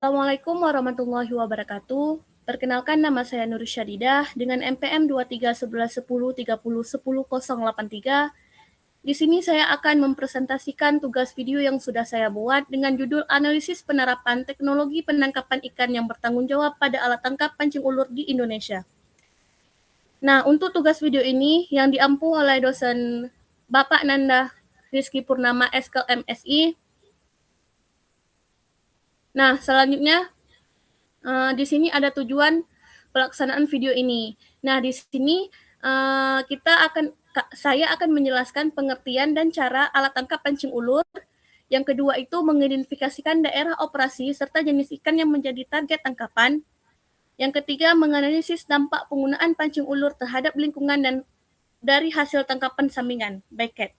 Assalamualaikum warahmatullahi wabarakatuh. Perkenalkan nama saya Nur Syadidah dengan MPM 231110301083. Di sini saya akan mempresentasikan tugas video yang sudah saya buat dengan judul Analisis Penerapan Teknologi Penangkapan Ikan yang Bertanggung Jawab pada Alat Tangkap Pancing Ulur di Indonesia. Nah, untuk tugas video ini yang diampu oleh dosen Bapak Nanda Rizky Purnama SKL MSI. Nah, selanjutnya di sini ada tujuan pelaksanaan video ini. Nah, di sini saya akan menjelaskan pengertian dan cara alat tangkap pancing ulur. Yang kedua itu mengidentifikasikan daerah operasi serta jenis ikan yang menjadi target tangkapan. Yang ketiga menganalisis dampak penggunaan pancing ulur terhadap lingkungan dan dari hasil tangkapan sampingan, bycatch.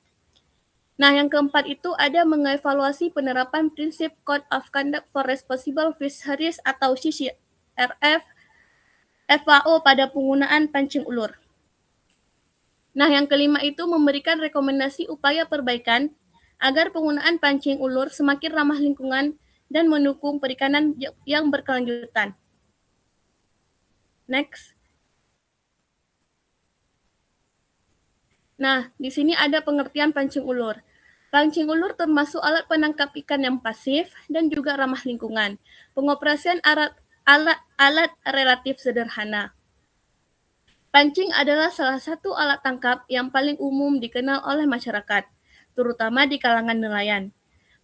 Nah, yang keempat itu ada mengevaluasi penerapan prinsip Code of Conduct for Responsible Fisheries atau CCRF FAO pada penggunaan pancing ulur. Nah, yang kelima itu memberikan rekomendasi upaya perbaikan agar penggunaan pancing ulur semakin ramah lingkungan dan mendukung perikanan yang berkelanjutan. Next. Nah, di sini ada pengertian pancing ulur. Pancing ulur termasuk alat penangkap ikan yang pasif dan juga ramah lingkungan. Pengoperasian alat relatif sederhana. Pancing adalah salah satu alat tangkap yang paling umum dikenal oleh masyarakat, terutama di kalangan nelayan.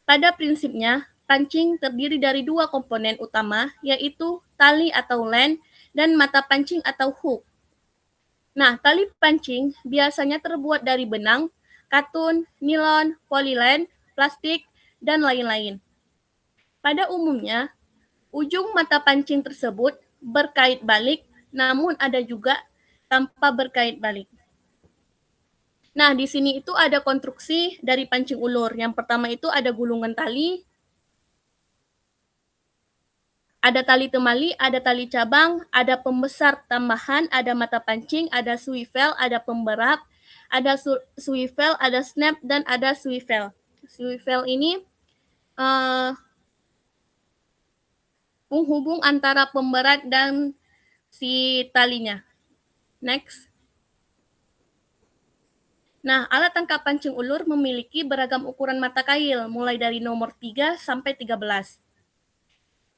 Pada prinsipnya, pancing terdiri dari dua komponen utama, yaitu tali atau len dan mata pancing atau hook. Nah, tali pancing biasanya terbuat dari benang, katun, nilon, polilen, plastik, dan lain-lain. Pada umumnya, ujung mata pancing tersebut berkait balik, namun ada juga tanpa berkait balik. Nah, di sini itu ada konstruksi dari pancing ulur. Yang pertama itu ada gulungan tali, ada tali temali, ada tali cabang, ada pembesar tambahan, ada mata pancing, ada swivel, ada pemberat, ada swivel, ada snap, dan ada swivel. Swivel ini penghubung antara pemberat dan si talinya. Next. Nah, alat tangkap pancing ulur memiliki beragam ukuran mata kail, mulai dari nomor 3 sampai 13.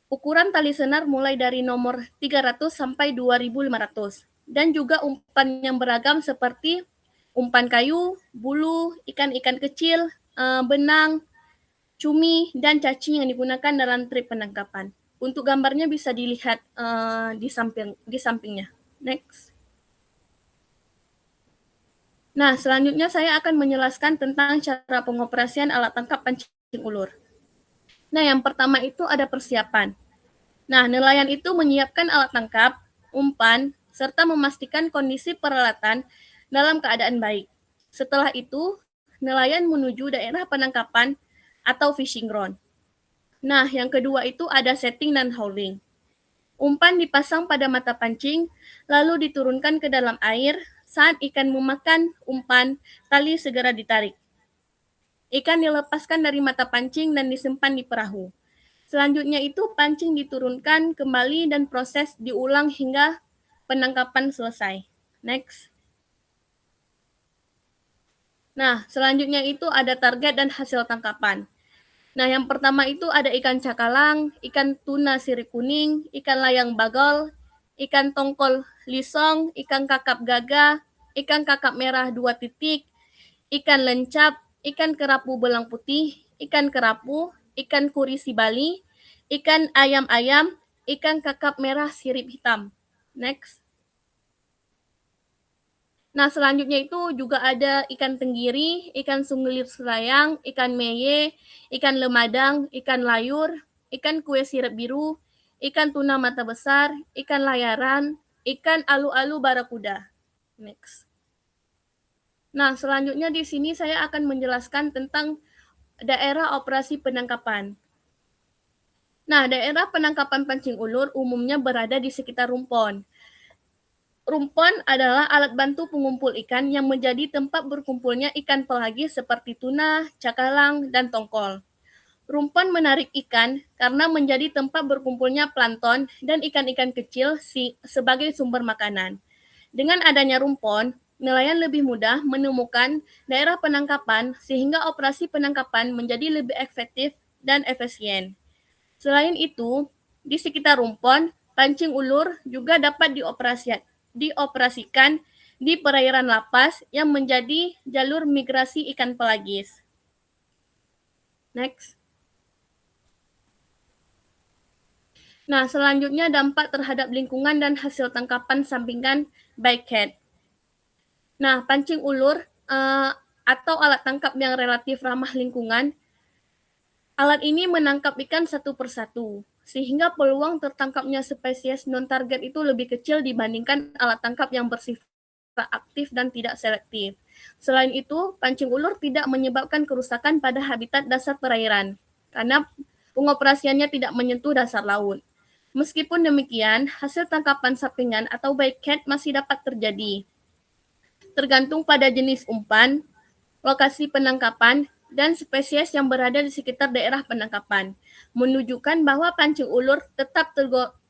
Ukuran tali senar mulai dari nomor 300 sampai 2500. Dan juga umpan yang beragam seperti umpan kayu, bulu, ikan-ikan kecil, benang, cumi, dan cacing yang digunakan dalam trip penangkapan. Untuk gambarnya bisa dilihat di sampingnya. Next. Nah, selanjutnya saya akan menjelaskan tentang cara pengoperasian alat tangkap pancing ulur. Nah, yang pertama itu ada persiapan. Nah, nelayan itu menyiapkan alat tangkap, umpan, serta memastikan kondisi peralatan dalam keadaan baik. Setelah itu, nelayan menuju daerah penangkapan atau fishing ground. Nah, yang kedua itu ada setting dan hauling. Umpan dipasang pada mata pancing, lalu diturunkan ke dalam air. Saat ikan memakan umpan, tali segera ditarik. Ikan dilepaskan dari mata pancing dan disimpan di perahu. Selanjutnya itu pancing diturunkan kembali dan proses diulang hingga penangkapan selesai. Next. Nah, selanjutnya itu ada target dan hasil tangkapan. Nah, yang pertama itu ada ikan cakalang, ikan tuna sirip kuning, ikan layang bagol, ikan tongkol lisong, ikan kakap gagah, ikan kakap merah 2 titik, ikan lencap, ikan kerapu belang putih, ikan kerapu, ikan kurisi Bali, ikan ayam-ayam, ikan kakap merah sirip hitam. Next. Nah, selanjutnya itu juga ada ikan tenggiri, ikan sunglir serayang, ikan meye, ikan lemadang, ikan layur, ikan kue sirip biru, ikan tuna mata besar, ikan layaran, ikan alu-alu barakuda. Next. Nah, selanjutnya di sini saya akan menjelaskan tentang daerah operasi penangkapan. Nah, daerah penangkapan pancing ulur umumnya berada di sekitar rumpon. Rumpon adalah alat bantu pengumpul ikan yang menjadi tempat berkumpulnya ikan pelagi seperti tuna, cakalang, dan tongkol. Rumpan menarik ikan karena menjadi tempat berkumpulnya plankton dan ikan-ikan kecil sebagai sumber makanan. Dengan adanya rumpon, nelayan lebih mudah menemukan daerah penangkapan sehingga operasi penangkapan menjadi lebih efektif dan efisien. Selain itu, di sekitar rumpon, pancing ulur juga dapat dioperasikan di perairan lapas yang menjadi jalur migrasi ikan pelagis. Next. Nah, selanjutnya dampak terhadap lingkungan dan hasil tangkapan sampingan bycatch. Nah, pancing ulur atau alat tangkap yang relatif ramah lingkungan, alat ini menangkap ikan satu persatu, sehingga peluang tertangkapnya spesies non-target itu lebih kecil dibandingkan alat tangkap yang bersifat aktif dan tidak selektif. Selain itu, pancing ulur tidak menyebabkan kerusakan pada habitat dasar perairan, karena pengoperasiannya tidak menyentuh dasar laut. Meskipun demikian, hasil tangkapan sampingan atau bycatch masih dapat terjadi, tergantung pada jenis umpan, lokasi penangkapan, dan spesies yang berada di sekitar daerah penangkapan, menunjukkan bahwa pancing ulur tetap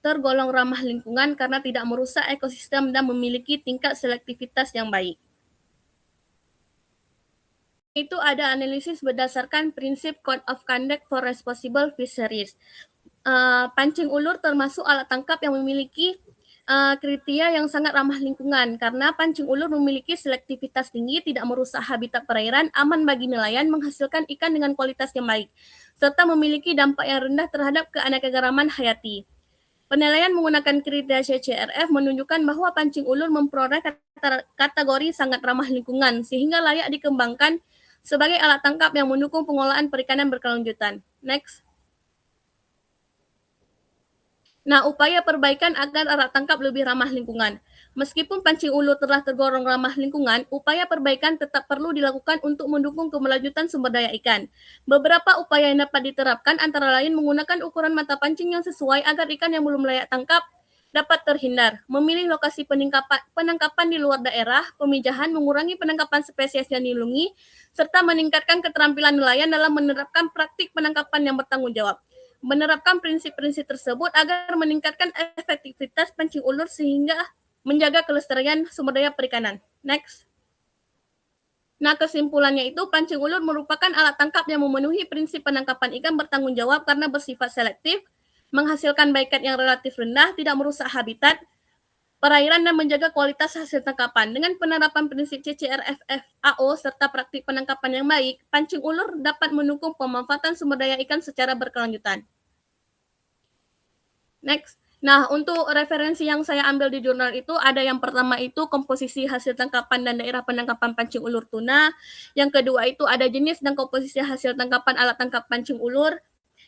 tergolong ramah lingkungan karena tidak merusak ekosistem dan memiliki tingkat selektivitas yang baik. Itu ada analisis berdasarkan prinsip Code of Conduct for Responsible Fisheries. Pancing ulur termasuk alat tangkap yang memiliki kriteria yang sangat ramah lingkungan karena pancing ulur memiliki selektivitas tinggi, tidak merusak habitat perairan, aman bagi nelayan, menghasilkan ikan dengan kualitas yang baik, serta memiliki dampak yang rendah terhadap keanekaragaman hayati. Penilaian menggunakan kriteria CCRF menunjukkan bahwa pancing ulur memperoleh kategori sangat ramah lingkungan sehingga layak dikembangkan sebagai alat tangkap yang mendukung pengolahan perikanan berkelanjutan. Next. Nah, upaya perbaikan agar alat tangkap lebih ramah lingkungan. Meskipun pancing ulur telah tergolong ramah lingkungan, upaya perbaikan tetap perlu dilakukan untuk mendukung keberlanjutan sumber daya ikan. Beberapa upaya yang dapat diterapkan antara lain menggunakan ukuran mata pancing yang sesuai agar ikan yang belum layak tangkap dapat terhindar, memilih lokasi penangkapan di luar daerah, pemijahan, mengurangi penangkapan spesies yang dilindungi, serta meningkatkan keterampilan nelayan dalam menerapkan praktik penangkapan yang bertanggung jawab. Menerapkan prinsip-prinsip tersebut agar meningkatkan efektivitas pancing ulur sehingga menjaga kelestarian sumber daya perikanan. Next. Nah, kesimpulannya itu pancing ulur merupakan alat tangkap yang memenuhi prinsip penangkapan ikan bertanggung jawab karena bersifat selektif, menghasilkan bycatch yang relatif rendah, tidak merusak habitat perairan dan menjaga kualitas hasil tangkapan. Dengan penerapan prinsip CCRF-FAO serta praktik penangkapan yang baik, pancing ulur dapat mendukung pemanfaatan sumber daya ikan secara berkelanjutan. Next. Nah, untuk referensi yang saya ambil di jurnal itu ada yang pertama itu komposisi hasil tangkapan dan daerah penangkapan pancing ulur tuna. Yang kedua itu ada jenis dan komposisi hasil tangkapan alat tangkap pancing ulur.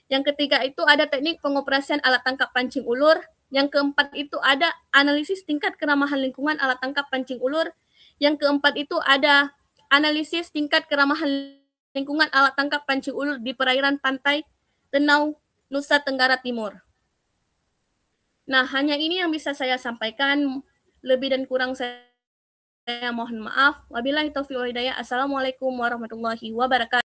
Yang ketiga itu ada teknik pengoperasian alat tangkap pancing ulur. Yang keempat itu ada analisis tingkat keramahan lingkungan alat tangkap pancing ulur. Yang keempat itu ada analisis tingkat keramahan lingkungan alat tangkap pancing ulur di perairan pantai Tenau, Nusa Tenggara Timur. Nah, hanya ini yang bisa saya sampaikan. Lebih dan kurang saya mohon maaf. Wabillahi taufiq wal hidayah. Assalamualaikum warahmatullahi wabarakatuh.